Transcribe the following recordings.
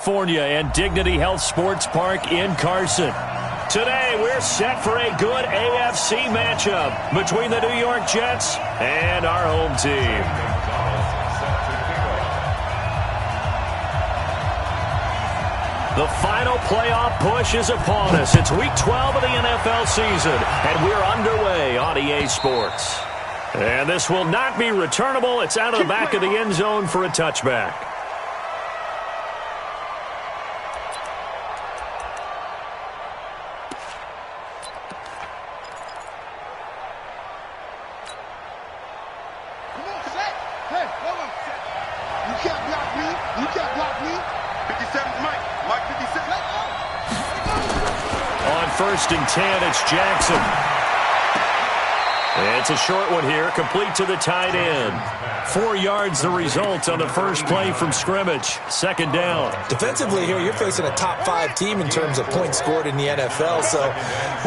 California and Dignity Health Sports Park in Carson. Today, we're set for a good AFC matchup between the New York Jets and our home team. The final playoff push is upon us. It's Week 12 of the NFL season, and we're underway on EA Sports. And this will not be returnable. It's out of the back of the end zone for a touchback. First and 10, it's Jackson. It's a short one here, complete to the tight end. 4 yards the result on the first play from scrimmage. Second down. Defensively here, you're facing a top 5 team in terms of points scored in the NFL. So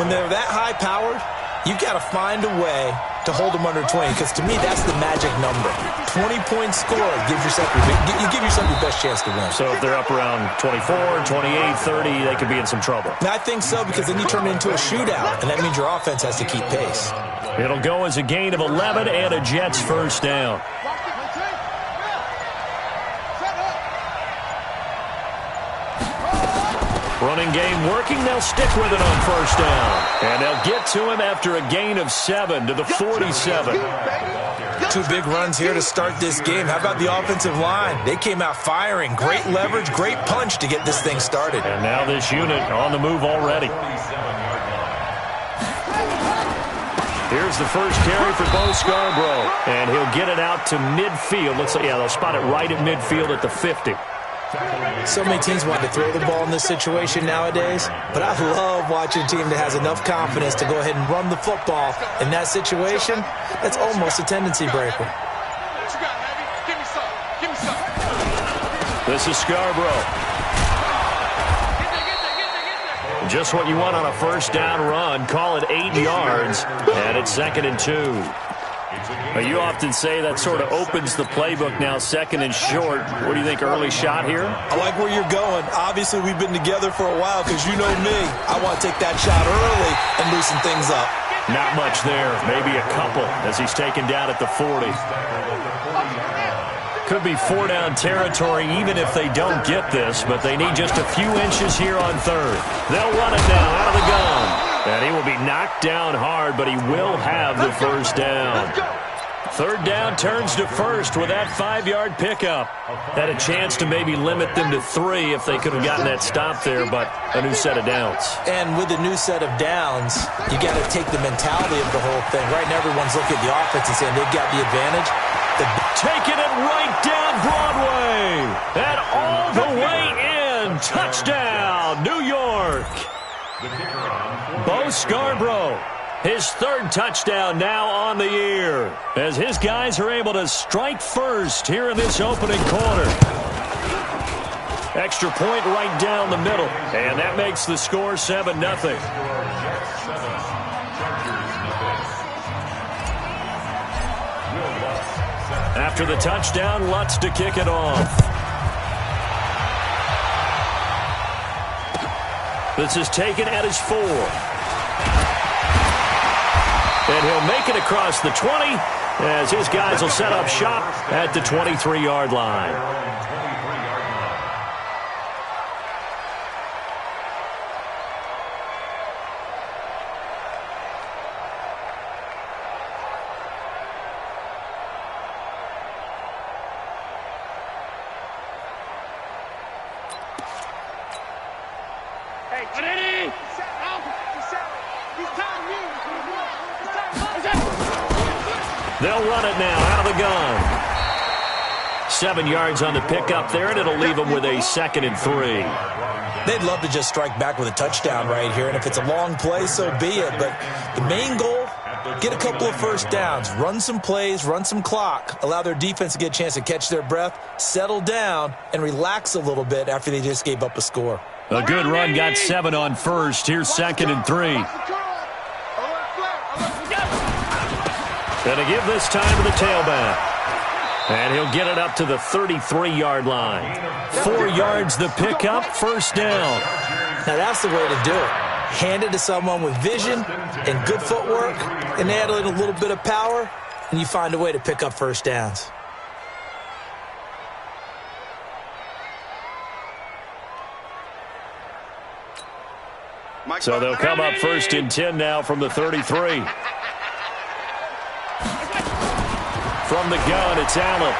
when they're that high-powered, you got to find a way to hold them under 20, because to me, that's the magic number. 20-point score gives yourself you give yourself your best chance to win. So if they're up around 24, 28, 30, they could be in some trouble. I think so, because then you turn it into a shootout, and that means your offense has to keep pace. It'll go as a gain of 11 and a Jets first down. Running game working. They'll stick with it on first down. And they'll get to him after a gain of 7 to the 47. 2 big runs here to start this game. How about the offensive line? They came out firing. Great leverage, great punch to get this thing started. And now this unit on the move already. Here's the first carry for Bo Scarborough. And he'll get it out to midfield. Looks like, yeah, they'll spot it right at midfield at the 50. So many teams want to throw the ball in this situation nowadays, but I love watching a team that has enough confidence to go ahead and run the football. In that situation, that's almost a tendency breaker. This is Scarborough. Just what you want on a first down run. Call it 8 yards, and it's 2nd and 2. You often say that sort of opens the playbook now, 2nd and short. What do you think, early shot here? I like where you're going. Obviously, we've been together for a while because you know me. I want to take that shot early and loosen things up. Not much there. Maybe a couple as he's taken down at the 40. Could be 4-down territory even if they don't get this, but they need just a few inches here on third. They'll run it now out of the gun. And he will be knocked down hard, but he will have the first down. Third down turns to first with that 5-yard pickup. Had a chance to maybe limit them to 3 if they could have gotten that stop there, but a new set of downs. And with a new set of downs, you got to take the mentality of the whole thing. Right now, everyone's looking at the offense and saying they've got the advantage. Taking it right down Broadway. And all the way in. Touchdown, New York. Bo Scarborough, his 3rd touchdown now on the year, as his guys are able to strike first here in this opening quarter. Extra point right down the middle, and that makes the score 7-0. After the touchdown, Lutz to kick it off. This is taken at his 4. And he'll make it across the 20 as his guys will set up shop at the 23-yard line. They'll run it now out of the gun. 7 yards on the pickup there, and it'll leave them with a 2nd and 3. They'd love to just strike back with a touchdown right here, and if it's a long play, so be it. But the main goal, get a couple of first downs, run some plays, run some clock, allow their defense to get a chance to catch their breath, settle down, and relax a little bit after they just gave up a score. A good run, got 7 on first. Here's 2nd and 3. And to give this time to the tailback. And he'll get it up to the 33-yard line. 4 yards the pickup, first down. Now that's the way to do it. Hand it to someone with vision and good footwork, and add in a little bit of power, and you find a way to pick up first downs. So they'll come up first and 10 now from the 33. From the gun, it's Allen.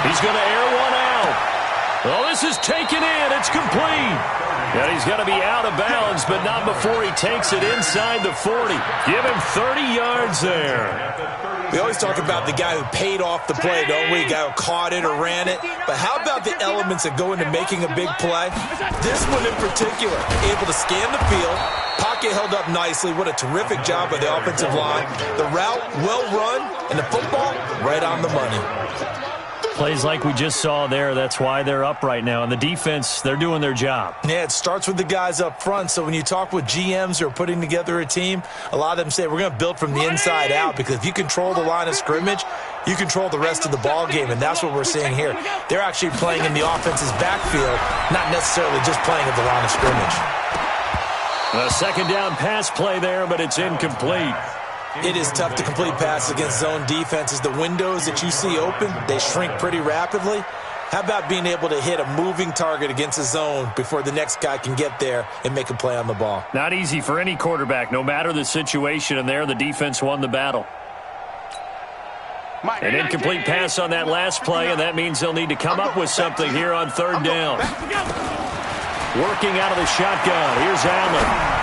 He's going to air one out. Oh, this is taken in. It's complete. And he's going to be out of bounds, but not before he takes it inside the 40. Give him 30 yards there. We always talk about the guy who paid off the play, don't we? The guy who caught it or ran it. But how about the elements that go into making a big play? This one in particular, able to scan the field, pocket held up nicely. What a terrific job by the offensive line. The route, well run, and the football, right on the money. Plays like we just saw there, that's why they're up right now. And the defense, they're doing their job. Yeah, it starts with the guys up front. So when you talk with GMs who are putting together a team, a lot of them say we're going to build from the inside out, because if you control the line of scrimmage, you control the rest of the ball game, and that's what we're seeing here. They're actually playing in the offense's backfield, not necessarily just playing at the line of scrimmage. A second down pass play there, but it's incomplete. It is tough to complete passes against zone defenses. The windows that you see open, they shrink pretty rapidly. How about being able to hit a moving target against a zone before the next guy can get there and make a play on the ball? Not easy for any quarterback, no matter the situation, and there the defense won the battle. An incomplete pass on that last play, and that means they'll need to come up with something here on third down. Working out of the shotgun, here's Allen.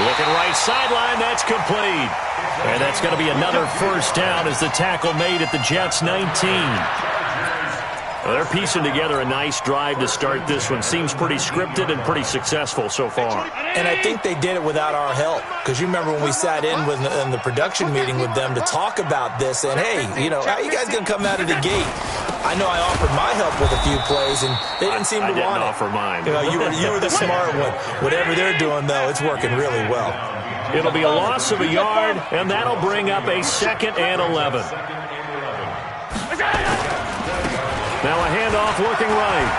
Looking right sideline, that's complete. And that's going to be another first down as the tackle made at the Jets' 19. Well, they're piecing together a nice drive to start this one. Seems pretty scripted and pretty successful so far. And I think they did it without our help. Because you remember when we sat in the production meeting with them to talk about this, and hey, you know, how are you guys going to come out of the gate? I know I offered my help with a few plays, and they didn't seem to want it. I didn't offer mine. You know, you were the smart one. Whatever they're doing, though, it's working really well. It'll be a loss of a yard, and that'll bring up a 2nd and 11. Now a handoff working right.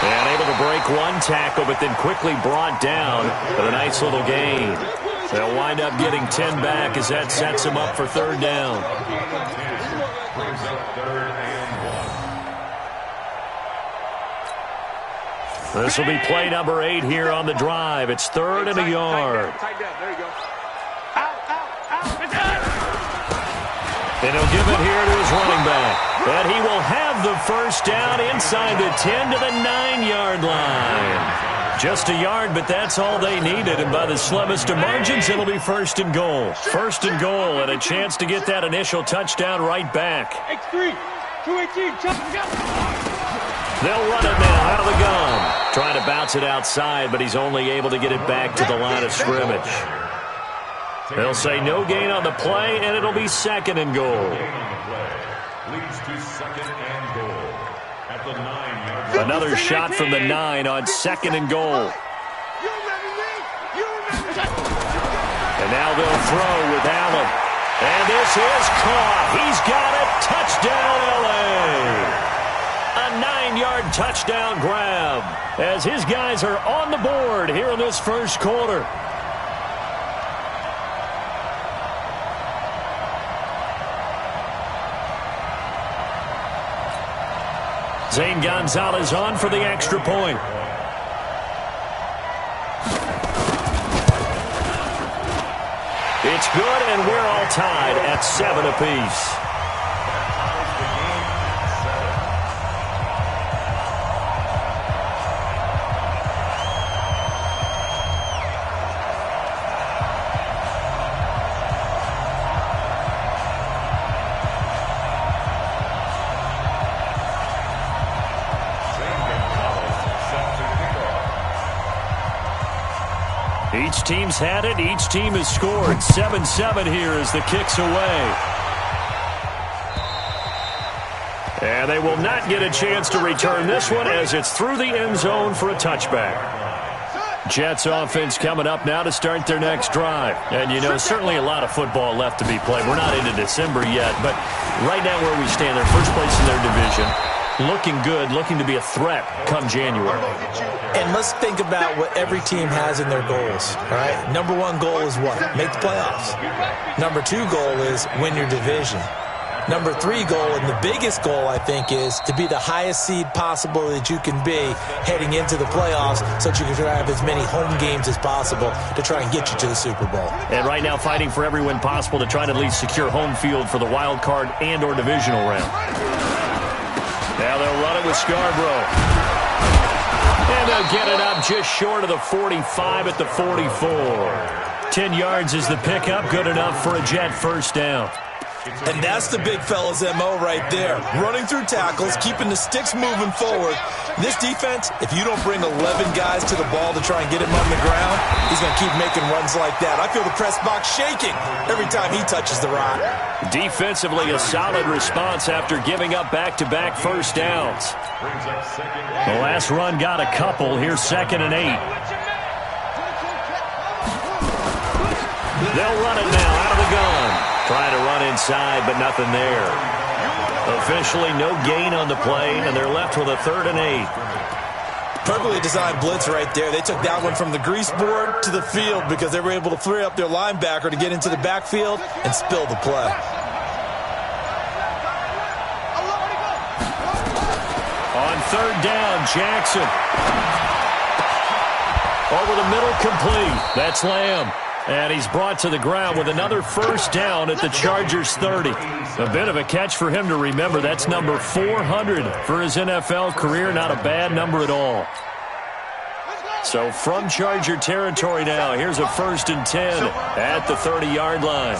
And able to break one tackle, but then quickly brought down with a nice little gain. They'll wind up getting 10 back as that sets them up for third down. This will be play number 8 here on the drive. It's 3rd and a yard. There you go. And he'll give it here to his running back. And he will have the first down inside the 10 to the 9-yard line. Just a yard, but that's all they needed. And by the slimmest of margins, it'll be 1st and goal. 1st and goal, and a chance to get that initial touchdown right back. X3, 218, They'll run it now out of the gun. Trying to bounce it outside, but he's only able to get it back to the line of scrimmage. They'll say no gain on the play, and it'll be 2nd and goal. Another shot from the 9 on 2nd and goal. And now they'll throw with Allen. And this is caught. He's got it. Touchdown, L.A. A 9-yard touchdown grab as his guys are on the board here in this first quarter. Zane Gonzalez on for the extra point. It's good, and we're all tied at 7 apiece. Each team's had it. Each team has scored. 7-7 here as the kick's away. And they will not get a chance to return this one as it's through the end zone for a touchback. Jets offense coming up now to start their next drive. And, you know, certainly a lot of football left to be played. We're not into December yet, but right now where we stand, they're first place in their division. Looking good, looking to be a threat come January. And let's think about what every team has in their goals, all right? Number one goal is what? Make the playoffs. Number two goal is win your division. Number three goal, and the biggest goal, I think, is to be the highest seed possible that you can be heading into the playoffs so that you can try to have as many home games as possible to try and get you to the Super Bowl. And right now fighting for every win possible to try to at least secure home field for the wild card and or divisional round. Now they'll run it with Scarborough. And they'll get it up just short of the 45 at the 44. 10 yards is the pickup, good enough for a Jet first down. And that's the big fella's MO right there. Running through tackles, keeping the sticks moving forward. This defense, if you don't bring 11 guys to the ball to try and get him on the ground, he's going to keep making runs like that. I feel the press box shaking every time he touches the rock. Defensively, a solid response after giving up back-to-back first downs. The last run got a couple. Here's 2nd and 8. They'll run it now out of the gun. Trying to run inside, but nothing there. Officially, no gain on the play, and they're left with a 3rd and 8. Perfectly designed blitz right there. They took that one from the grease board to the field because they were able to free up their linebacker to get into the backfield and spill the play. On 3rd down, Jackson. Over the middle, complete. That's Lamb. And he's brought to the ground with another first down at the Chargers' 30. A bit of a catch for him to remember. That's number 400 for his NFL career. Not a bad number at all. So from Charger territory now, here's a 1st and 10 at the 30-yard line.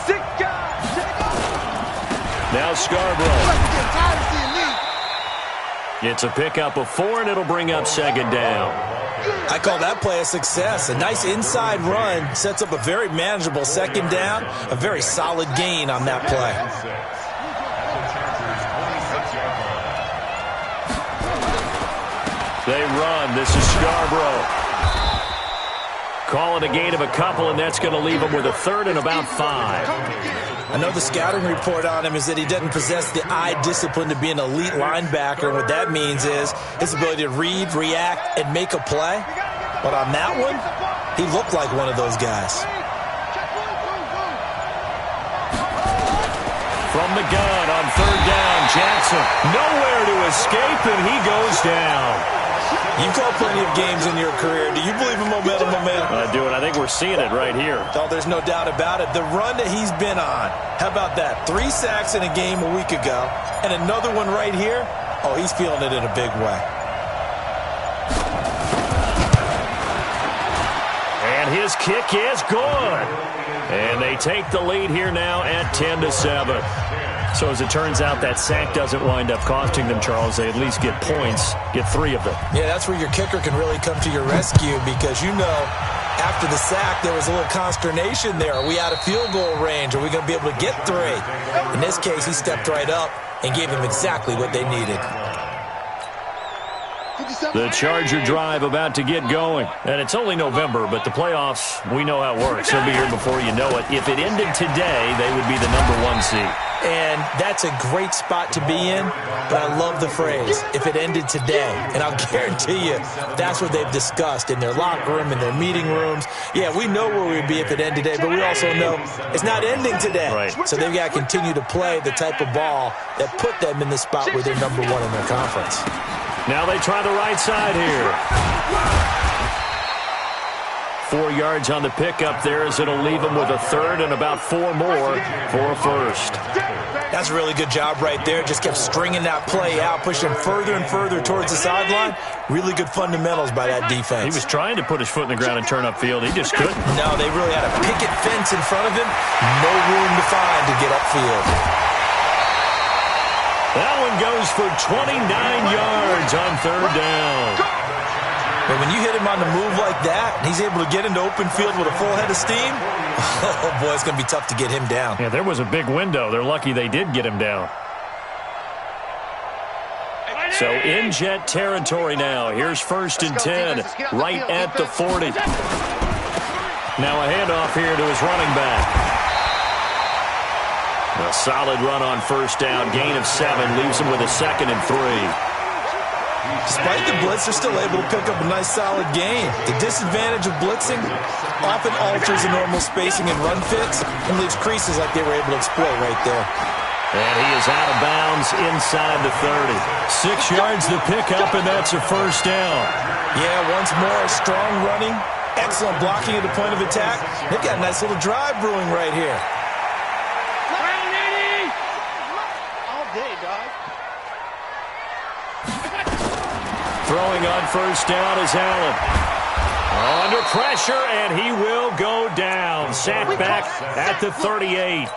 Now Scarborough. It's a pickup of 4, and it'll bring up 2nd down. I call that play a success. A nice inside run sets up a very manageable 2nd down. A very solid gain on that play. They run. This is Scarborough. Call it a gain of a couple, and that's going to leave him with a 3rd and about 5. I know the scouting report on him is that he doesn't possess the eye discipline to be an elite linebacker. And what that means is his ability to read, react, and make a play. But on that one, he looked like one of those guys. From the gun on 3rd down, Jackson. Nowhere to escape, and he goes down. You've called plenty of games in your career. Do you believe in momentum? I do, and I think we're seeing it right here. Oh, there's no doubt about it. The run that he's been on, how about that? 3 sacks in a game a week ago, and another one right here. Oh, he's feeling it in a big way. And his kick is good. And they take the lead here now at 10-7. So as it turns out, that sack doesn't wind up costing them, Charles. They at least get points, get 3 of them. Yeah, that's where your kicker can really come to your rescue because, you know, after the sack, there was a little consternation there. Are we out of field goal range? Are we going to be able to get 3? In this case, he stepped right up and gave them exactly what they needed. The Charger drive about to get going. And it's only November, but the playoffs, we know how it works. They'll be here before you know it. If it ended today, they would be the number 1 seed. And that's a great spot to be in, but I love the phrase, if it ended today. And I'll guarantee you, that's what they've discussed in their locker room, in their meeting rooms. Yeah, we know where we'd be if it ended today, but we also know it's not ending today. Right. So they've got to continue to play the type of ball that put them in the spot where they're number 1 in their conference. Now they try the right side here. 4 yards on the pickup there as it'll leave them with a 3rd and about 4 more for a 1st. That's a really good job right there. Just kept stringing that play out, pushing further and further towards the sideline. Really good fundamentals by that defense. He was trying to put his foot in the ground and turn upfield. He just couldn't. No, they really had a picket fence in front of him. No room to find to get upfield. That one goes for 29 yards on 3rd down. But when you hit him on the move like that, and he's able to get into open field with a full head of steam, oh, boy, it's going to be tough to get him down. Yeah, there was a big window. They're lucky they did get him down. So in Jet territory now. Here's 1st and 10, right at the 40. Now a handoff here to his running back. A solid run on 1st down, gain of 7, leaves him with a 2nd and 3. Despite the blitz, they're still able to pick up a nice, solid gain. The disadvantage of blitzing often alters the normal spacing and run fits and leaves creases like they were able to exploit right there. And he is out of bounds inside the 30. 6 yards to pick up, and that's a 1st down. Yeah, once more, strong running, excellent blocking at the point of attack. They've got a nice little drive brewing right here. All day, dog. Throwing on 1st down is Allen. Under pressure, and he will go down. Sacked back at the 38.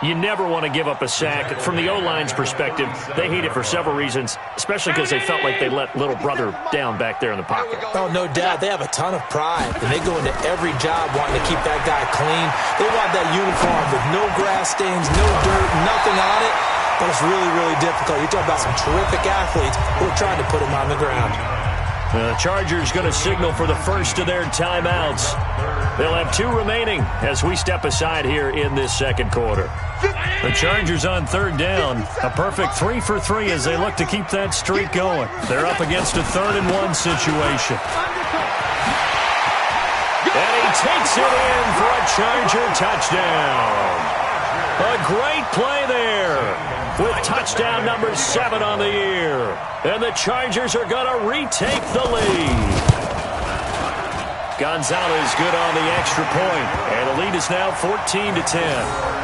You never want to give up a sack. From the O-line's perspective, they hate it for several reasons, especially because they felt like they let little brother down back there in the pocket. Oh, no doubt. They have a ton of pride, and they go into every job wanting to keep that guy clean. They want that uniform with no grass stains, no dirt, nothing on it. But it's really, really difficult. You're talking about some terrific athletes who are trying to put him on the ground. The Chargers going to signal for the first of their timeouts. They'll have 2 remaining as we step aside here in this 2nd quarter. The Chargers on 3rd down. A perfect 3 for 3 as they look to keep that streak going. They're up against a 3rd and 1 situation. And he takes it in for a Charger touchdown. A great play there with touchdown number 7 on the year. And the Chargers are going to retake the lead. Gonzalez good on the extra point. And the lead is now 14-10.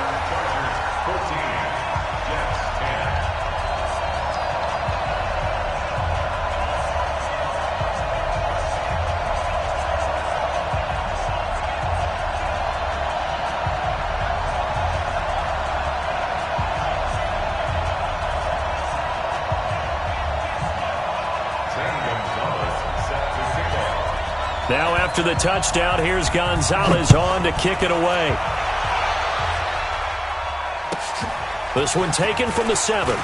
Now after the touchdown, here's Gonzalez on to kick it away. This one taken from the 7.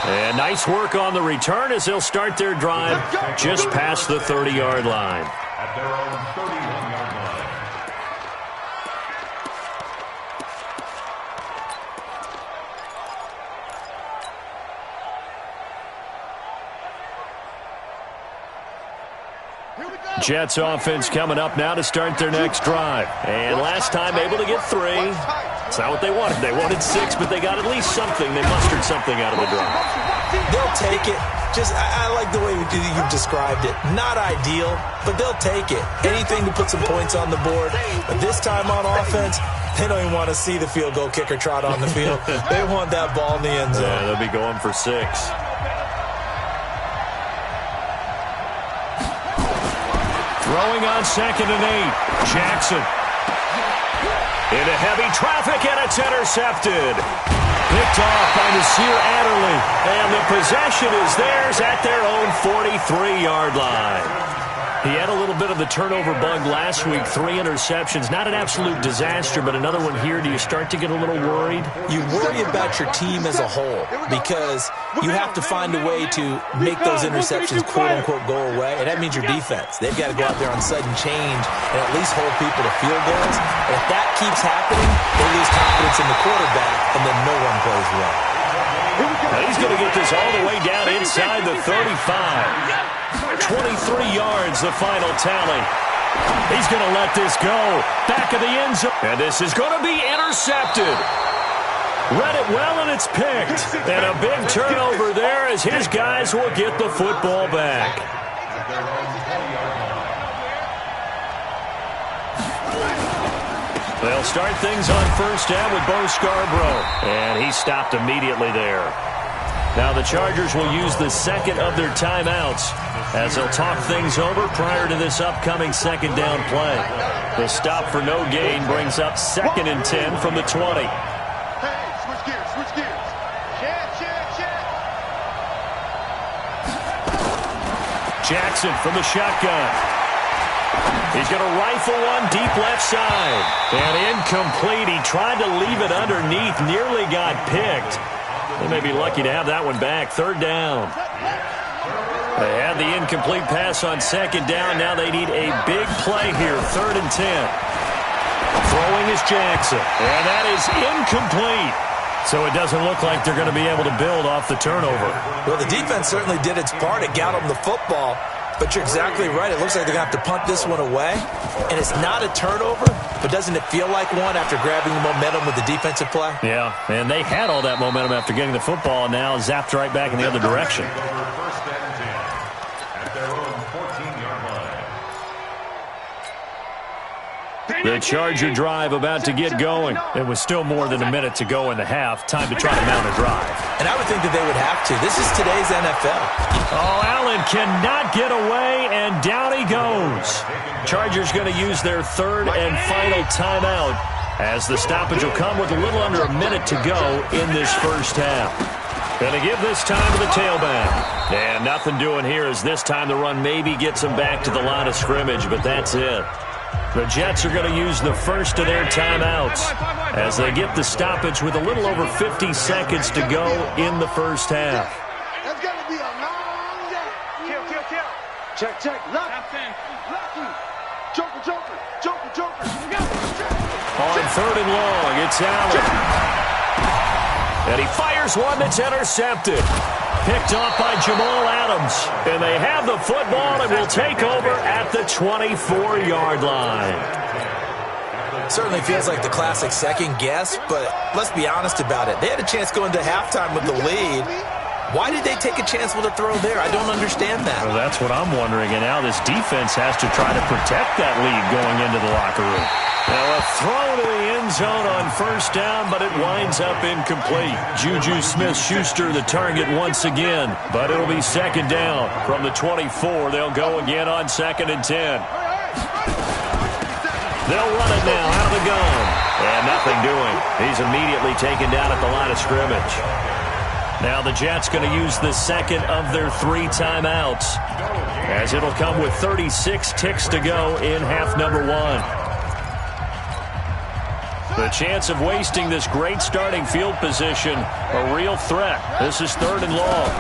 And nice work on the return as they'll start their drive just past the 30-yard line. At their own 31-yard line. Jets offense coming up now to start their next drive. And last time able to get 3. It's not what they wanted. They wanted 6, but they got at least something. They mustered something out of the drive. They'll take it. I like the way you've described it. Not ideal, but they'll take it. Anything to put some points on the board. But this time on offense, they don't even want to see the field goal kicker trot on the field. They want that ball in the end zone. Yeah, they'll be going for 6. Throwing on 2nd and 8. Jackson. Into heavy traffic, and it's intercepted. Picked off by Nasir Adderley. And the possession is theirs at their own 43-yard line. He had a little bit of the turnover bug last week. 3 interceptions. Not an absolute disaster, but another one here. Do you start to get a little worried? You worry about your team as a whole because you have to find a way to make those interceptions quote-unquote go away, and that means your defense. They've got to go out there on sudden change and at least hold people to field goals. And if that keeps happening, they lose confidence in the quarterback, and then no one plays well. Now he's going to get this all the way down inside the 35. 23 yards, the final tally. He's going to let this go. Back of the end zone. And this is going to be intercepted. Read it well, and it's picked. And a big turnover there as his guys will get the football back. They'll start things on 1st down with Bo Scarborough. And he stopped immediately there. Now the Chargers will use the 2nd of their timeouts as they'll talk things over prior to this upcoming 2nd down play. The stop for no gain brings up 2nd and 10 from the 20. Hey, switch gears. Check. Jackson from the shotgun. He's going to rifle one deep left side. And incomplete. He tried to leave it underneath, nearly got picked. They may be lucky to have that one back. Third down. They had the incomplete pass on second down. Now they need a big play here. 3rd and 10. Throwing is Jackson. And that is incomplete. So it doesn't look like they're going to be able to build off the turnover. Well, the defense certainly did its part. It got them the football. But you're exactly right. It looks like they're going to have to punt this one away. And it's not a turnover, but doesn't it feel like one after grabbing the momentum with the defensive play? Yeah, and they had all that momentum after getting the football and now zapped right back in the other direction. First and 10 at their own 14-yard line. The Charger drive about to get going. It was still more than a minute to go in the half. Time to try to mount a drive. And I would think that they would have to. This is today's NFL. Oh, Allen cannot get away, and down he goes. Chargers going to use their 3rd and final timeout as the stoppage will come with a little under a minute to go in this first half. Going to give this time to the tailback. And nothing doing here as this time the run maybe gets them back to the line of scrimmage, but that's it. The Jets are going to use the first of their timeouts as they get the stoppage with a little over 50 seconds to go in the first half. That's going to be a long day. Kill. Check. Lucky. Joker. On 3rd and long, it's Allen. And he fires one that's intercepted. Picked off by Jamal Adams. And they have the football and will take over at the 24-yard line. Certainly feels like the classic second guess, but let's be honest about it. They had a chance going to halftime with the lead. Why did they take a chance with a throw there? I don't understand that. Well, that's what I'm wondering. And now this defense has to try to protect that lead going into the locker room. Now a throw to the end zone on first down, but it winds up incomplete. Juju Smith-Schuster the target once again, but it'll be second down. From the 24, they'll go again on 2nd and 10. They'll run it now out of the gun. And nothing doing. He's immediately taken down at the line of scrimmage. Now the Jets going to use the second of their 3 timeouts, as it'll come with 36 ticks to go in half number 1. The chance of wasting this great starting field position, a real threat. This is 3rd and long.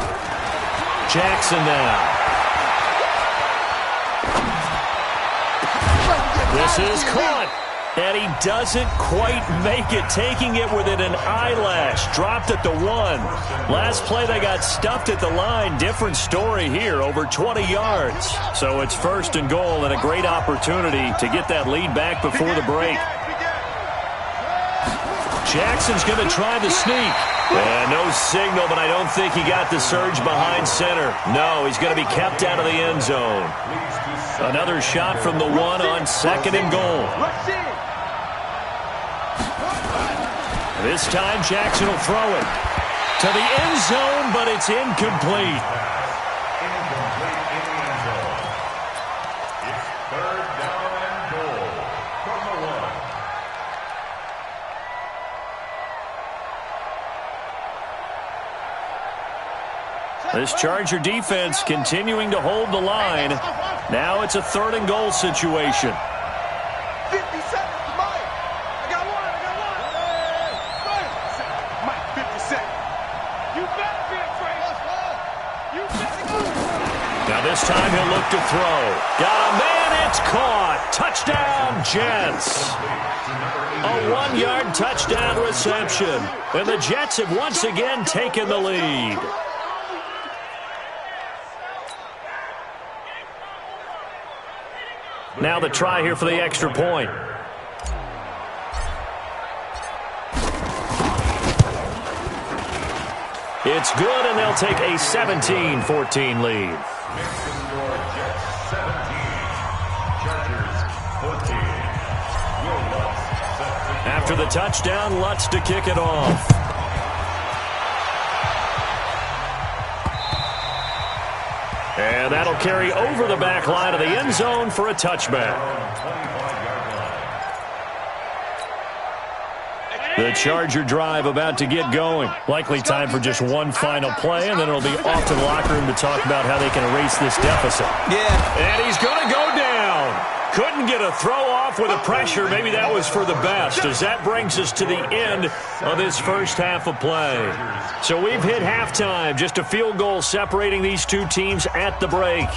Jackson now. This is caught. And he doesn't quite make it, taking it within an eyelash. Dropped at the 1. Last play they got stuffed at the line. Different story here, over 20 yards. So it's 1st and goal and a great opportunity to get that lead back before the break. Jackson's going to try the sneak. And no signal, but I don't think he got the surge behind center. No, he's going to be kept out of the end zone. Another shot from the 1 on 2nd and goal. This time Jackson will throw it to the end zone, but it's incomplete. Incomplete in the end zone. It's 3rd down and goal from the 1. This Charger defense continuing to hold the line. Now it's a 3rd and goal situation. 50 seconds, Mike. I got one. Mike, 50 seconds. You better be afraid. You better. Now this time he'll look to throw. Got a man, it's caught. Touchdown, Jets. A 1-yard touchdown reception. And the Jets have once again taken the lead. Now the try here for the extra point. It's good, and they'll take a 17-14 lead. Jets 17, Chargers 14. After the touchdown, Lutz to kick it off. And that'll carry over the back line of the end zone for a touchback. The Charger drive about to get going. Likely time for just one final play, and then it'll be off to the locker room to talk about how they can erase this deficit. Yeah. And he's going to go down. Couldn't get a throw off with the pressure. Maybe that was for the best, as that brings us to the end of this first half of play. So we've hit halftime. Just a field goal separating these two teams at the break.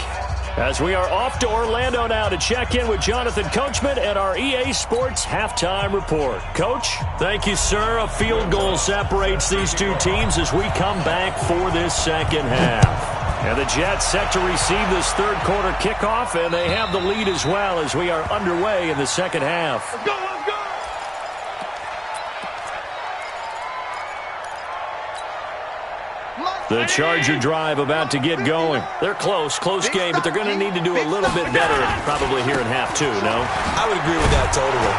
As we are off to Orlando now to check in with Jonathan Coachman at our EA Sports Halftime Report. Coach? Thank you, sir. A field goal separates these two teams as we come back for this second half. And the Jets set to receive this third quarter kickoff, and they have the lead as well as we are underway in the second half. Let's go, let's go! The Charger drive about to get going. They're close game, but they're going to need to do a little bit better probably here in half two, no? I would agree with that totally.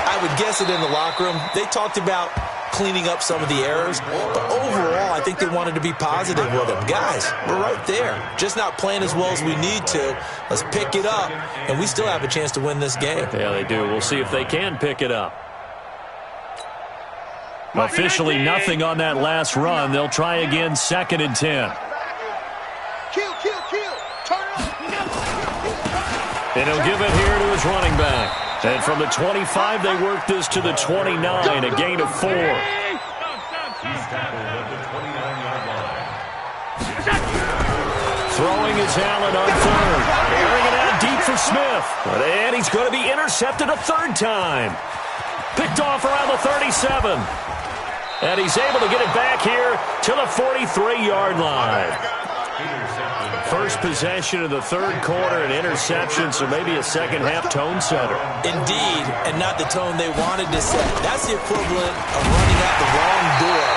I would guess it in the locker room. They talked about cleaning up some of the errors, but overall, I think they wanted to be positive with them. Guys, we're right there. Just not playing as well as we need to. Let's pick it up, and we still have a chance to win this game. Yeah, they do. We'll see if they can pick it up. Officially nothing on that last run. They'll try again, 2nd and 10. Kill. Turn it up. And he'll give it here to his running back. And from the 25, they work this to the 29, a gain of 4. He's tackled at the 29-yard line. Throwing is Allen on third. Airing it out deep for Smith. And he's going to be intercepted a third time. Picked off around the 37. And he's able to get it back here to the 43-yard line. First possession of the third quarter, an interception, so maybe a second-half tone setter. Indeed, and not the tone they wanted to set. That's the equivalent of running out the wrong door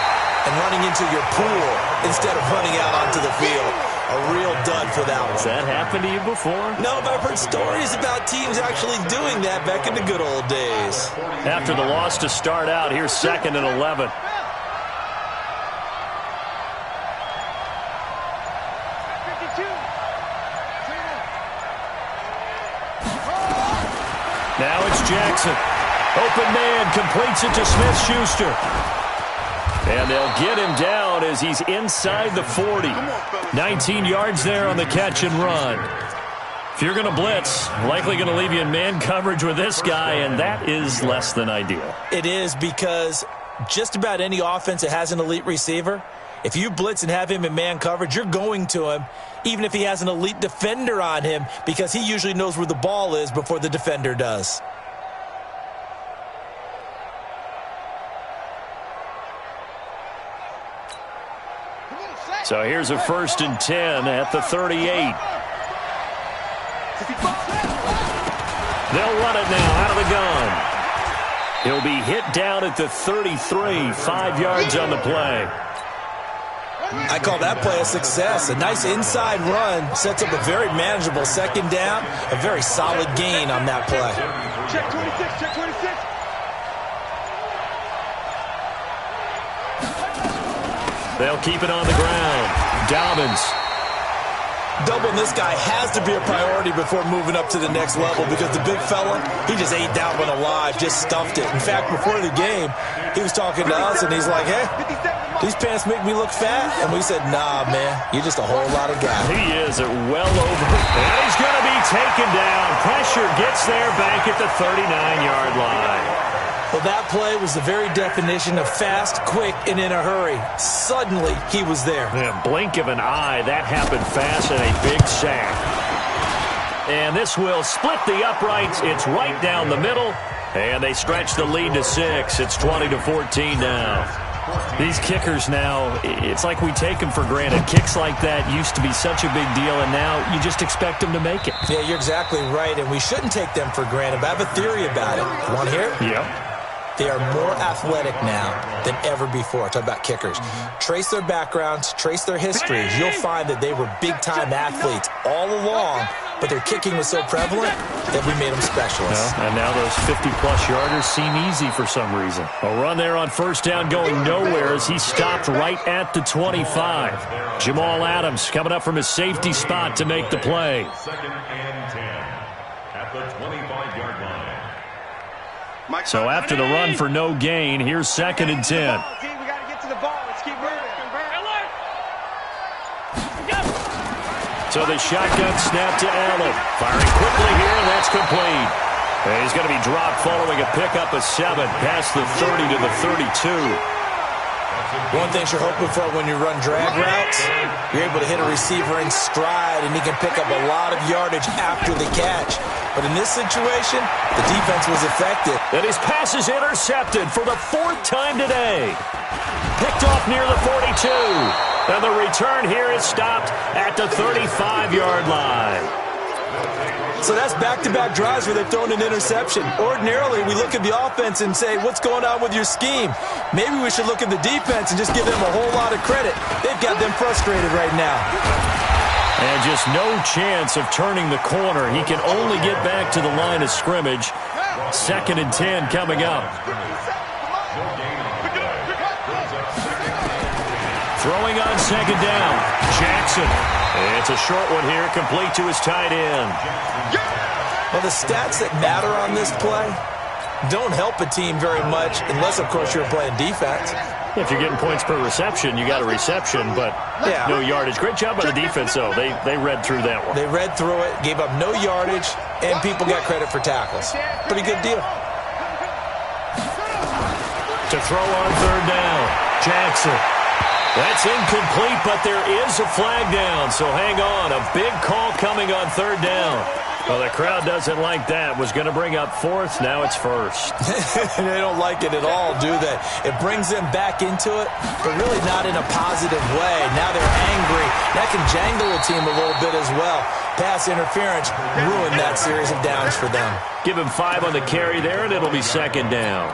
and running into your pool instead of running out onto the field. A real dud for that one. Has that happened to you before? No, but I've heard stories about teams actually doing that back in the good old days. After the loss to start out, here's 2nd and 11. Now it's Jackson. Open man, completes it to Smith-Schuster. And they'll get him down as he's inside the 40. 19 yards there on the catch and run. If you're going to blitz, likely going to leave you in man coverage with this guy, and that is less than ideal. It is, because just about any offense that has an elite receiver, if you blitz and have him in man coverage, you're going to him, even if he has an elite defender on him, because he usually knows where the ball is before the defender does. So here's a 1st and 10 at the 38. They'll run it now out of the gun. He'll be hit down at the 33, 5 yards on the play. I call that play a success. A nice inside run sets up a very manageable second down, a very solid gain on that play. Check 26, check 26. They'll keep it on the ground. Dobbins. Doubling this guy has to be a priority before moving up to the next level, because the big fella, he just ate that one alive, just stuffed it. In fact, before the game, he was talking to us, and he's like, hey, these pants make me look fat. And we said, nah, man, you're just a whole lot of guy. He is at well over. And he's going to be taken down. Pressure gets there back at the 39-yard line. Well, that play was the very definition of fast, quick, and in a hurry. Suddenly, he was there. Yeah, blink of an eye, that happened fast, and a big sack. And this will split the uprights. It's right down the middle, and they stretch the lead to 6. It's 20-14 now. These kickers now, it's like we take them for granted. Kicks like that used to be such a big deal, and now you just expect them to make it. Yeah, you're exactly right, and we shouldn't take them for granted, but I have a theory about it. Want to hear it? Yep. They are more athletic now than ever before. Talk about kickers. Trace their backgrounds, trace their histories. You'll find that they were big-time athletes all along, but their kicking was so prevalent that we made them specialists. And now those 50-plus yarders seem easy for some reason. A run there on first down going nowhere as he stopped right at the 25. Jamal Adams coming up from his safety spot to make the play. 2nd and 10 at the 25-yard line. So after the run for no gain, here's 2nd and 10. We got to get to the ball. Let's keep moving. So the shotgun snap to Allen. Firing quickly here, and that's complete. And he's going to be dropped following a pickup of 7 past the 30 to the 32. One thing you're hoping for when you run drag routes, you're able to hit a receiver in stride, and he can pick up a lot of yardage after the catch. But in this situation, the defense was effective. And his pass is intercepted for the 4th time today. Picked off near the 42. And the return here is stopped at the 35-yard line. So that's back-to-back drives where they've thrown an interception. Ordinarily, we look at the offense and say, what's going on with your scheme? Maybe we should look at the defense and just give them a whole lot of credit. They've got them frustrated right now. And just no chance of turning the corner. He can only get back to the line of scrimmage. 2nd and 10 coming up. Throwing on 2nd down. Jackson. It's a short one here, complete to his tight end. Well, the stats that matter on this play don't help a team very much unless, of course, you're playing defense. If you're getting points per reception, you got a reception, but no yardage. Great job by the defense, though. They read through that one. They read through it, gave up no yardage, and people got credit for tackles. Pretty good deal. To throw on 3rd down, Jackson. That's incomplete, but there is a flag down, so hang on. A big call coming on 3rd down. Well, the crowd doesn't like that. Was going to bring up 4th. Now it's 1st. They don't like it at all, do they? It brings them back into it, but really not in a positive way. Now they're angry. That can jangle a team a little bit as well. Pass interference ruined that series of downs for them. Give him 5 on the carry there, and it'll be 2nd down.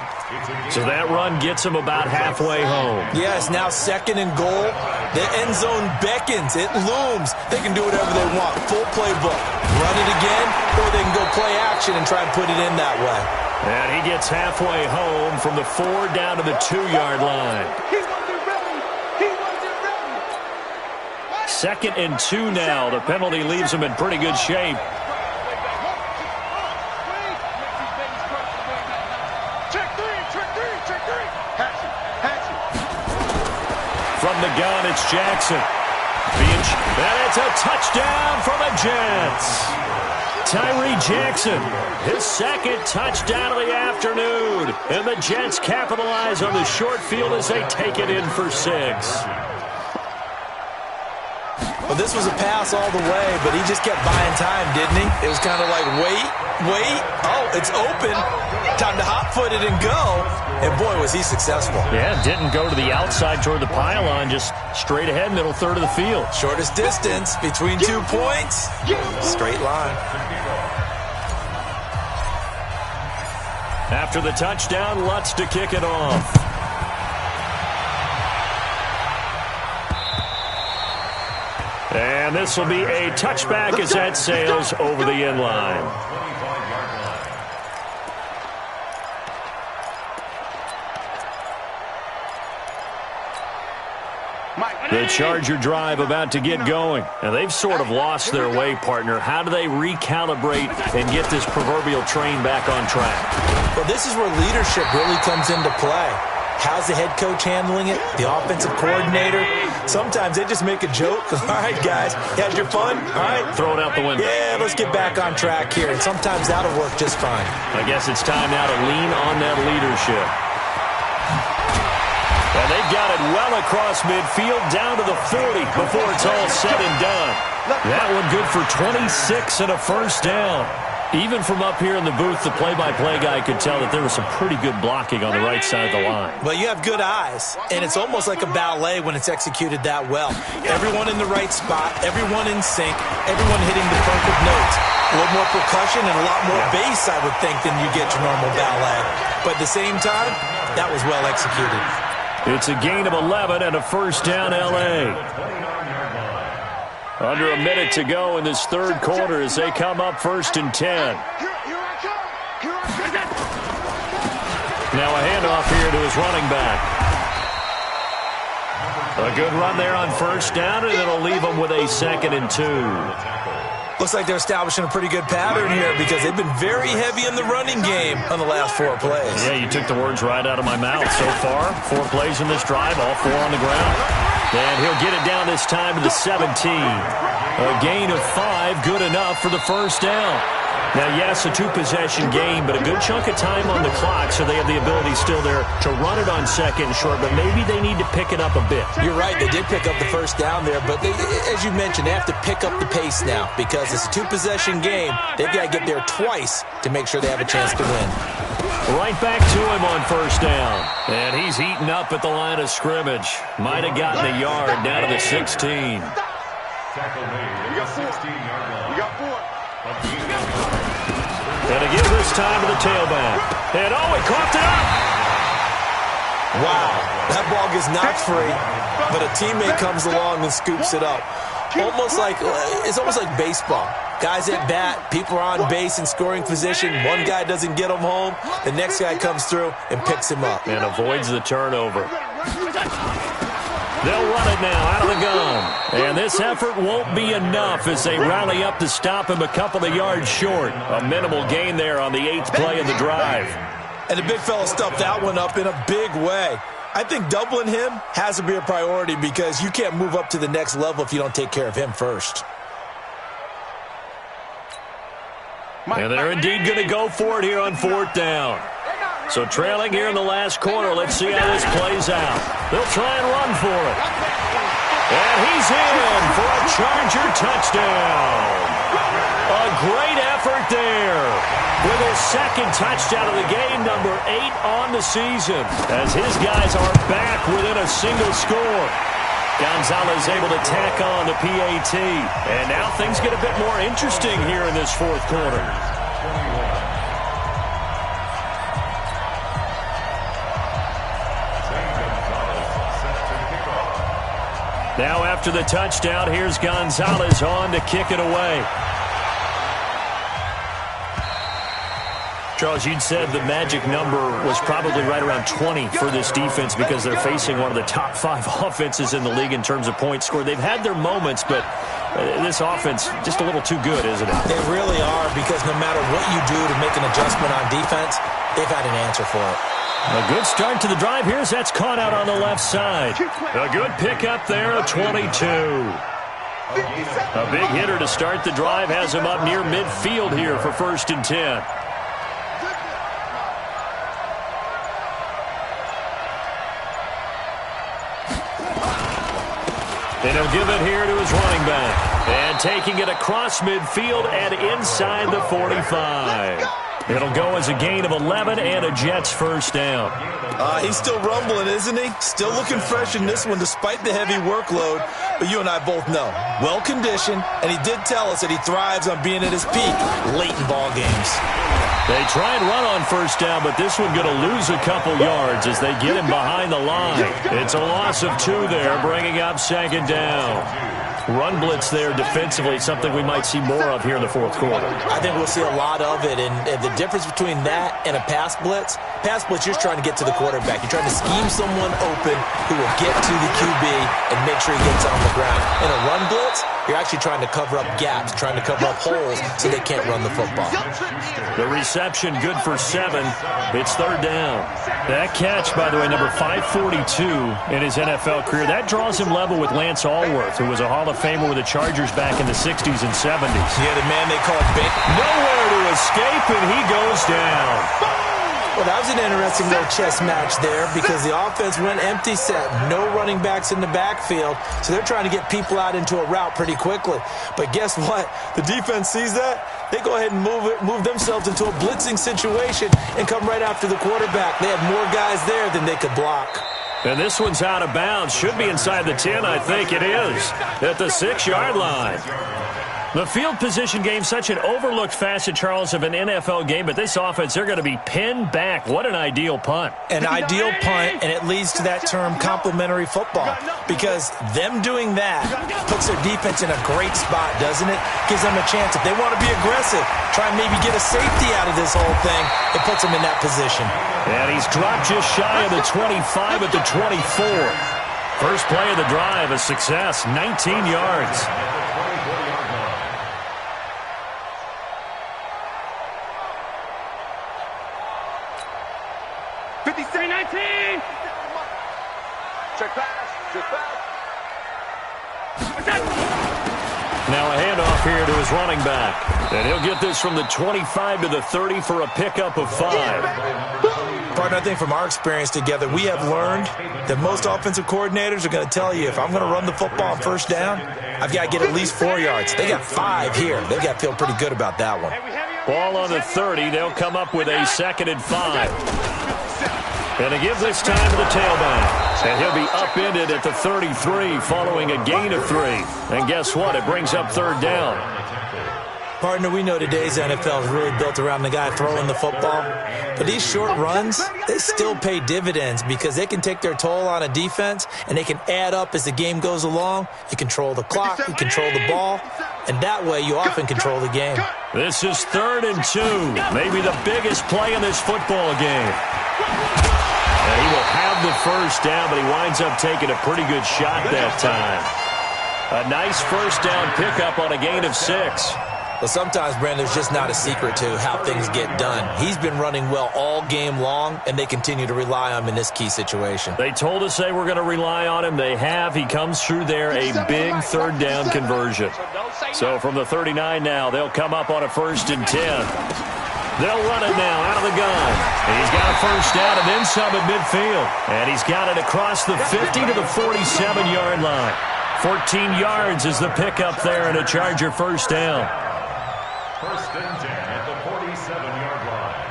So that run gets him about halfway home. Yes, now 2nd and goal. The end zone beckons. It looms. They can do whatever they want. Full playbook. Run it again, or they can go play action and try and put it in that way. And he gets halfway home from the 4 down to the 2-yard line. He wasn't ready. He wasn't ready. 2nd and 2 now. The penalty leaves him in pretty good shape. From the gun, it's Jackson. And it's a touchdown for the Jets. Tyree Jackson, his 2nd touchdown of the afternoon. And the Jets capitalize on the short field as they take it in for 6. Well, this was a pass all the way, but he just kept buying time, didn't he? It was kind of like, wait. Oh, it's open. Time to hot-foot it and go. And, boy, was he successful. Yeah, didn't go to the outside toward the pylon, just straight ahead, middle third of the field. Shortest distance between 2 points. Straight line. After the touchdown, Lutz to kick it off. And this will be a touchback as that sails over the end line. The Charger drive about to get going. And they've sort of lost their way, partner. How do they recalibrate and get this proverbial train back on track? Well, this is where leadership really comes into play. How's the head coach handling it? The offensive coordinator? Sometimes they just make a joke. All right, guys, you had your fun? All right. Throw it out the window. Yeah, let's get back on track here. And sometimes that'll work just fine. I guess it's time now to lean on that leadership. And they've got it well across midfield, down to the 40 before it's all said and done. That one good for 26 and a 1st down. Even from up here in the booth, the play-by-play guy could tell that there was some pretty good blocking on the right side of the line. Well, you have good eyes, and it's almost like a ballet when it's executed that well. Everyone in the right spot, everyone in sync, everyone hitting the perfect notes. A little more percussion and a lot more bass, I would think, than you get your normal ballet. But at the same time, that was well executed. It's a gain of 11 and a 1st down, L.A. Under a minute to go in this 3rd quarter as they come up 1st and 10. Now a handoff here to his running back. A good run there on 1st down, and it'll leave them with a 2nd and 2. Looks like they're establishing a pretty good pattern here because they've been very heavy in the running game on the last 4 plays. Yeah, you took the words right out of my mouth so far. 4 plays in this drive, all 4 on the ground. And he'll get it down this time to the 17. A gain of 5, good enough for the first down. Now, yes, a two-possession game, but a good chunk of time on the clock, so they have the ability still there to run it on second and short, but maybe they need to pick it up a bit. You're right. They did pick up the first down there, but as you mentioned, they have to pick up the pace now because it's a two-possession game. They've got to get there twice to make sure they have a chance to win. Right back to him on first down. And he's heating up at the line of scrimmage. Might have gotten a yard down to the 16. Tackle made at the 16-yard line. We got 4. And to give this time to the tailback. And he coughed it up. Wow, that ball gets knocked free, but a teammate comes along and scoops it up. It's almost like baseball. Guys at bat, people are on base in scoring position. One guy doesn't get him home. The next guy comes through and picks him up. And avoids the turnover. They'll run it now out of the gun. And this effort won't be enough as they rally up to stop him a couple of yards short. A minimal gain there on the 8th play of the drive. And the big fella stuffed that one up in a big way. I think doubling him has to be a priority because you can't move up to the next level if you don't take care of him first. And they're indeed going to go for it here on 4th down. So trailing here in the last quarter, let's see how this plays out. They'll try and run for it. And he's in for a Charger touchdown. A great effort there with his second touchdown of the game, number 8 on the season, as his guys are back within a single score. Gonzalez able to tack on the PAT. And now things get a bit more interesting here in this 4th quarter. Now after the touchdown, here's Gonzalez on to kick it away. Charles, you'd said the magic number was probably right around 20 for this defense because they're facing one of the top 5 offenses in the league in terms of points scored. They've had their moments, but this offense just a little too good, isn't it? They really are because no matter what you do to make an adjustment on defense, they've had an answer for it. A good start to the drive. Here's that's caught out on the left side. A good pickup there, a 22. A big hitter to start the drive has him up near midfield here for 1st and 10. And he'll give it here to his running back. And taking it across midfield and inside the 45. It'll go as a gain of 11 and a Jets first down. He's still rumbling, isn't he? Still looking fresh in this one despite the heavy workload. But you and I both know, well-conditioned, and he did tell us that he thrives on being at his peak late in ball games. They try and run on first down, but this one going to lose a couple yards as they get him behind the line. It's a loss of 2 there, bringing up 2nd down. Run blitz there defensively, something we might see more of here in the 4th quarter. I think we'll see a lot of it, and the difference between that and a pass blitz, you're just trying to get to the quarterback. You're trying to scheme someone open who will get to the QB and make sure he gets on the ground. In a run blitz, you're actually trying to cover up gaps, trying to cover up holes so they can't run the football. The reception good for 7. It's 3rd down. That catch, by the way, number 542 in his NFL career, that draws him level with Lance Allworth, who was a Hall of Famer with the Chargers back in the 60s and 70s. Yeah, the man they call Big. Nowhere to escape, and he goes down. Well, that was an interesting little chess match there because the offense went empty set. No running backs in the backfield, so they're trying to get people out into a route pretty quickly. But guess what? The defense sees that. They go ahead and move themselves into a blitzing situation and come right after the quarterback. They have more guys there than they could block. And this one's out of bounds. Should be inside the 10, I think it is, at the 6-yard line. The field position game, such an overlooked facet, Charles, of an NFL game, but this offense, they're going to be pinned back. What an ideal punt. An ideal punt, and it leads to that term complementary football, because them doing that puts their defense in a great spot, doesn't it? Gives them a chance. If they want to be aggressive, try and maybe get a safety out of this whole thing, it puts them in that position. And he's dropped just shy of the 25 at the 24. First play of the drive, a success, 19 yards. Check pass. Now a handoff here to his running back. And he'll get this from the 25 to the 30 for a pickup of 5. Partner, I think from our experience together, we have learned that most offensive coordinators are going to tell you, if I'm going to run the football on first down, I've got to get at least 4 yards. They got 5 here. They've got to feel pretty good about that one. Ball on the 30. They'll come up with a 2nd and 5. And to give this time to the tailback. And he'll be upended at the 33 following a gain of 3. And guess what? It brings up 3rd down. Partner, we know today's NFL is really built around the guy throwing the football. But these short runs, they still pay dividends because they can take their toll on a defense, and they can add up as the game goes along. You control the clock, you control the ball, and that way you often control the game. This is 3rd and 2, maybe the biggest play in this football game. And he will have the first down, but he winds up taking a pretty good shot that time. A nice first down pickup on a gain of 6. Well, sometimes, Brandon, there's just not a secret to how things get done. He's been running well all game long, and they continue to rely on him in this key situation. They told us they were going to rely on him. They have. He comes through there, a big 3rd down conversion. So from the 39 now, they'll come up on a 1st and 10. They'll run it now out of the gun. And he's got a first down and then some at midfield. And he's got it across the 50 to the 47-yard line. 14 yards is the pickup there and a Charger first down. 1st and 10 at the 47-yard line.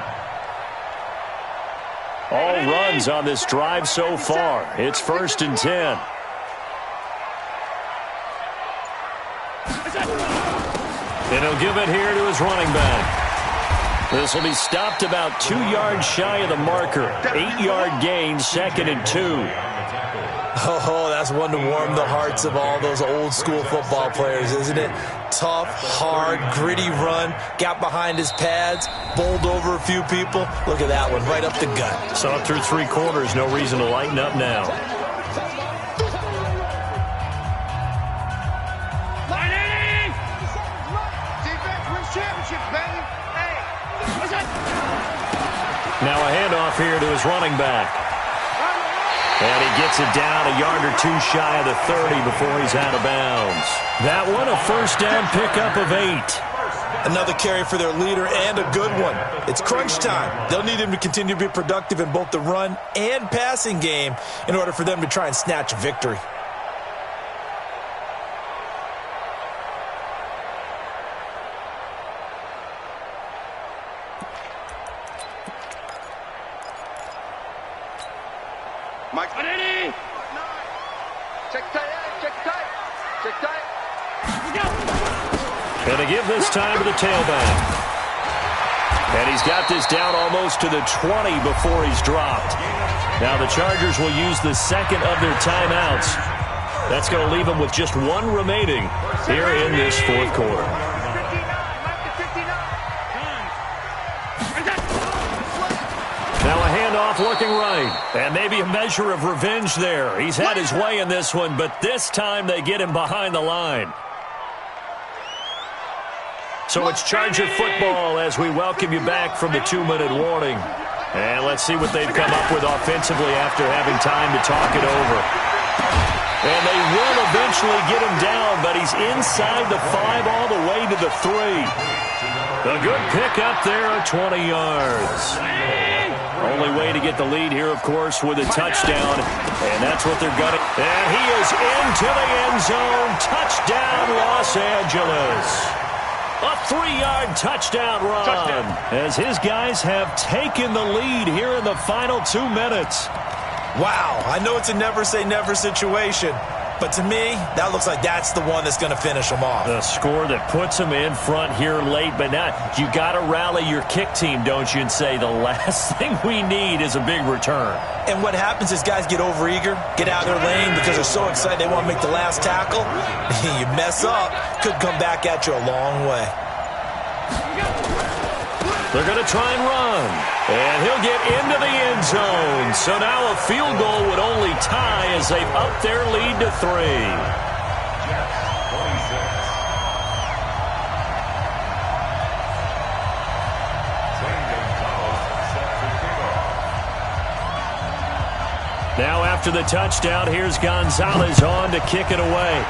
All runs on this drive so far. It's 1st and 10. And he'll give it here to his running back. This will be stopped about 2 yards shy of the marker. 8-yard gain, 2nd and 2. Oh, that's one to warm the hearts of all those old school football players, isn't it? Tough, hard, gritty run, got behind his pads, bowled over a few people. Look at that one, right up the gut. Saw it through 3 quarters, no reason to lighten up now. Now a handoff here to his running back. And he gets it down a yard or 2 shy of the 30 before he's out of bounds. That one, a first down pickup of 8. Another carry for their leader and a good one. It's crunch time. They'll need him to continue to be productive in both the run and passing game in order for them to try and snatch a victory. Mike. Check tight. And to give this time to the tailback. And he's got this down almost to the 20 before he's dropped. Now the Chargers will use the 2nd of their timeouts. That's going to leave them with just 1 remaining here in this 4th quarter. Now a handoff looking right. And maybe a measure of revenge there. He's had his way in this one, but this time they get him behind the line. So it's Charger football as we welcome you back from the 2-minute warning. And let's see what they've come up with offensively after having time to talk it over. And they will eventually get him down, but he's inside the 5 all the way to the 3. A good pickup there at 20 yards. Only way to get the lead here, of course, with a touchdown. And that's what they're going to. And he is into the end zone. Touchdown, Los Angeles. A 3-yard touchdown run as his guys have taken the lead here in the final 2 minutes. Wow, I know it's a never-say-never situation, but to me, that looks like that's the one that's going to finish them off. The score that puts them in front here late, but now you got to rally your kick team, don't you, and say the last thing we need is a big return. And what happens is guys get overeager, get out of their lane because they're so excited they want to make the last tackle. You mess up, could come back at you a long way. They're going to try and run. And he'll get into the end zone. So now a field goal would only tie as they've upped their lead to 3. Now after the touchdown, here's Gonzalez on to kick it away.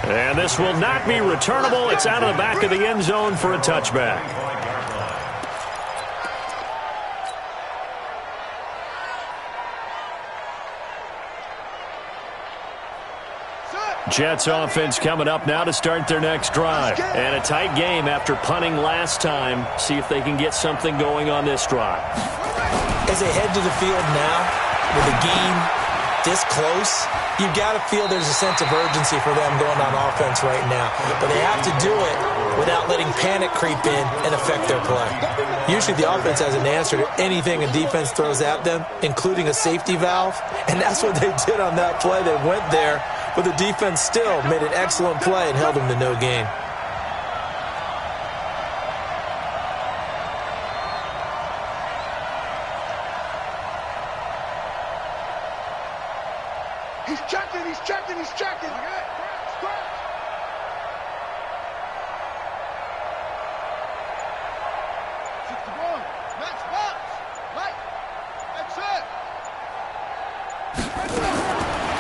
And this will not be returnable. It's out of the back of the end zone for a touchback. Jets offense coming up now to start their next drive. And a tight game after punting last time. See if they can get something going on this drive. As they head to the field now, with the game this close, you've got to feel there's a sense of urgency for them going on offense right now. But they have to do it without letting panic creep in and affect their play. Usually the offense has an answer to anything a defense throws at them, including a safety valve. And that's what they did on that play. They went there, but the defense still made an excellent play and held them to no gain. He's checking, he's checking, he's checking.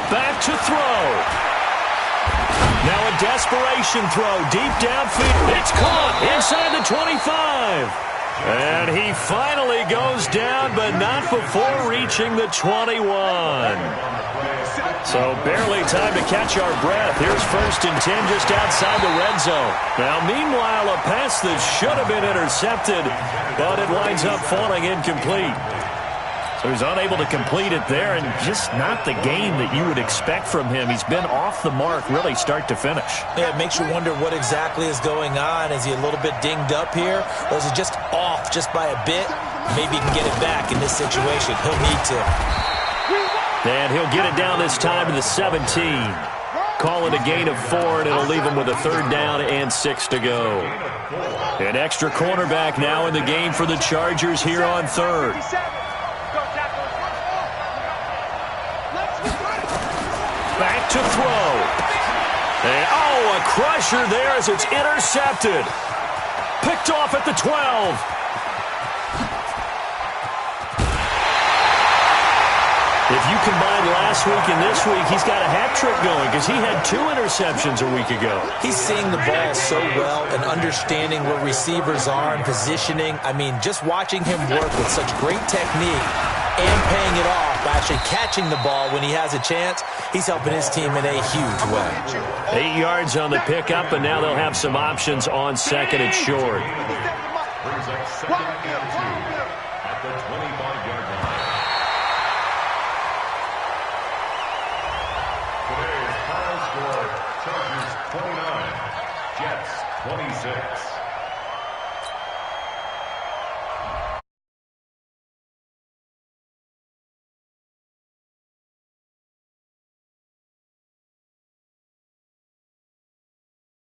Back to throw. Now a desperation throw deep downfield. It's caught inside the 25. And he finally goes down, but not before reaching the 21. So barely time to catch our breath. Here's 1st and 10 just outside the red zone. Now, meanwhile, a pass that should have been intercepted, but it winds up falling incomplete. So he's unable to complete it there, and just not the game that you would expect from him. He's been off the mark really start to finish. Yeah, it makes you wonder what exactly is going on. Is he a little bit dinged up here, or is he just off just by a bit? Maybe he can get it back in this situation. He'll need to. And he'll get it down this time to the 17. Call it a gain of 4, and it'll leave him with a 3rd down and 6 to go. An extra cornerback now in the game for the Chargers here on 3rd. Back to throw. And, a crusher there as it's intercepted. Picked off at the 12. If you combine last week and this week, he's got a hat trick going because he had 2 interceptions a week ago. He's seeing the ball so well and understanding where receivers are and positioning. I mean, just watching him work with such great technique and paying it off by actually catching the ball when he has a chance, he's helping his team in a huge way. 8 yards on the pickup, and now they'll have some options on 2nd and short. Brings up 2nd and 2 at the 25-yard line. Today's final score, Chargers 29, Jets 26.